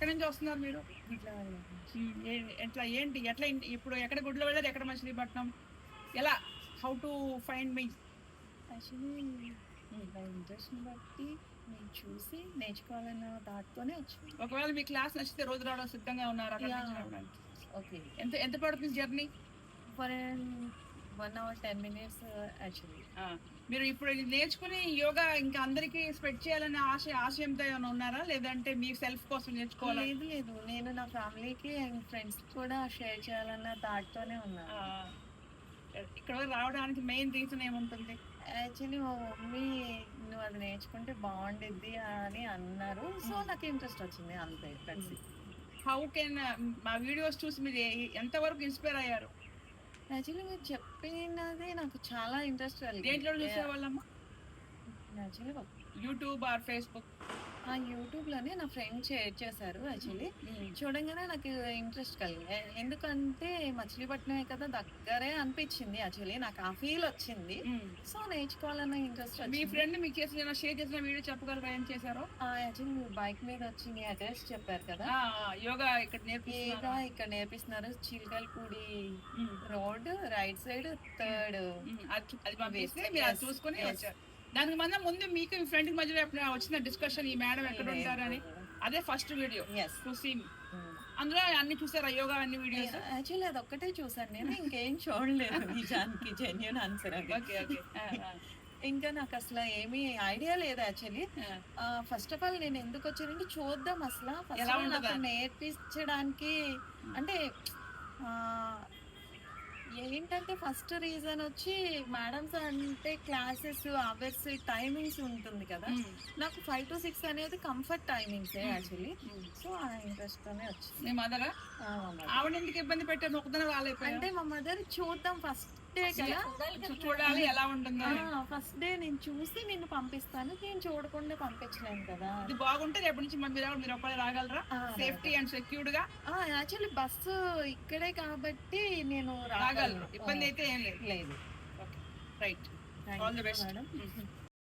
ఎక్కడి నుంచి వస్తున్నారు మీరు? ఇట్లా ఎట్లా ఏంటి ఎట్లా ఇప్పుడు ఎక్కడ గుడిలో వెళ్ళారు, ఎక్కడ మచిలీపట్నం, ఎలా how to find me? Actually నా ఇంట్రెస్ట్ని బట్టి నేను చూసి నేర్చుకోవాలన్న దాంతోనే వచ్చింది. ఒకవేళ మీ క్లాస్ నచ్చితే రోజు రావడం సిద్ధంగా ఉన్నారు అక్కడ నుంచి రావడానికి? ఓకే. ఎంత ఎంత పడుతుంది journey? For 1 hour 10 minutes actually. మీరు ఇప్పుడు ఇది నేర్చుకుని యోగా ఇంకా అందరికీ స్ప్రెడ్ చేయాలనే ఆశయంతో ఏమైనా ఉన్నారా, లేదంటే మీ సెల్ఫ్ కోసం నేర్చుకోవాలి? లేదు లేదు, నేను నా ఫ్యామిలీకి అండ్ ఫ్రెండ్స్ కూడా షేర్ చేయాలన్న దాంతోనే ఉన్నాను. ఇక్కడ రావడానికి మెయిన్ రీజన్ ఏముంటుంది? యాక్చువల్లీ మా మమ్మీ నువ్వు అది నేర్చుకుంటే బాగుండిద్ది అని అన్నారు. సో నాకు ఇంట్రెస్ట్ వచ్చింది అంతే కలిసి. హౌ కెన్ మా వీడియోస్ చూసి మీరు ఎంతవరకు ఇన్స్పైర్ అయ్యారు? యాక్చువల్లీ మీరు చెప్పినది నాకు చాలా ఇంట్రెస్ట్ కలిగింది. దేంట్లో చూసేవాళ్ళమ్మా? Actually YouTube or Facebook? ఆ యూట్యూబ్లోనే నా ఫ్రెండ్ షేర్ చేశారు. యాక్చువల్లీ చూడంగానే నాకు ఇంట్రెస్ట్ కలిగింది. ఎందుకంటే మచిలీపట్నమే కదా, దగ్గరే అనిపించింది. యాక్చువల్లీ నాకు ఆ ఫీల్ వచ్చింది. సో నేర్చుకోవాలన్న ఇంట్రెస్ట్ మీ వచ్చింది. ఫ్రెండ్ మీకు చేసిన షేర్ చేసిన వీడియో చెప్పగలరా, ఏం చేశారో? యాక్చువల్లీ మీరు బైక్ మీద వచ్చి మీ అడ్రస్ చెప్పారు కదా, యోగా ఇక్కడ యోగా ఇక్కడ నేర్పిస్తున్నారు. చిల్కల్పూడి రోడ్ రైట్ సైడ్ 3rd. అది పంపిస్తే మీరు అది చూసుకొని వచ్చారు. దానికి ముందు మీకు మీ ఫ్రెండ్ మధ్యలో వచ్చిన డిస్కషన్ ఈ మేడం ఎక్కడ ఉంటారని, అదే ఫస్ట్ వీడియో టు సీ. అందులో అన్ని చూసారా యోగా అన్ని వీడియోస్? యాక్చువల్లీ అది ఒక్కటే చూసాను నేను, ఇంకేం చూడలేదు నిజానికి. జెన్యూన్ ఆన్సర్ అది. ఇంకా నాకు అసలు ఏమీ ఐడియా లేదు యాక్చువల్లీ. ఫస్ట్ ఆఫ్ ఆల్ నేను ఎందుకు వచ్చానంటే చూద్దాం అసలు నాకు నేర్పించడానికి. అంటే ఏంటంటే ఫస్ట్ రీజన్ వచ్చి మేడమ్స్ అంటే క్లాసెస్ అవర్స్ టైమింగ్స్ ఉంటుంది కదా, నాకు 5 to 6 అనేది కంఫర్ట్ టైమింగ్స్ యాక్చువల్లీ. సో ఆ ఇంట్రెస్ట్ తోనే వచ్చింది. మీ మదరా? ఆవిడ ఎందుకు ఇబ్బంది పెట్టారు, ఒకదన రాలేకపోయారు? అంటే మా మదర్ చూద్దాం ఫస్ట్ డే కదా, చూడాలి ఎలా ఉంటుందో. ఫస్ట్ డే నేను చూసి నిన్ను పంపిస్తాను, నేను చూడకుండా పంపించలేను కదా. ఇది బాగుంటే రేపటి నుంచి మీరు ఒక్కడే రాగలరా సేఫ్టీ అండ్ సెక్యూర్డ్ గా? యాక్చువల్లీ బస్సు ఇక్కడే కాబట్టి నేను రాగలను, ఇబ్బంది అయితే ఏం లేదు. లేదు. Right, all the best madam.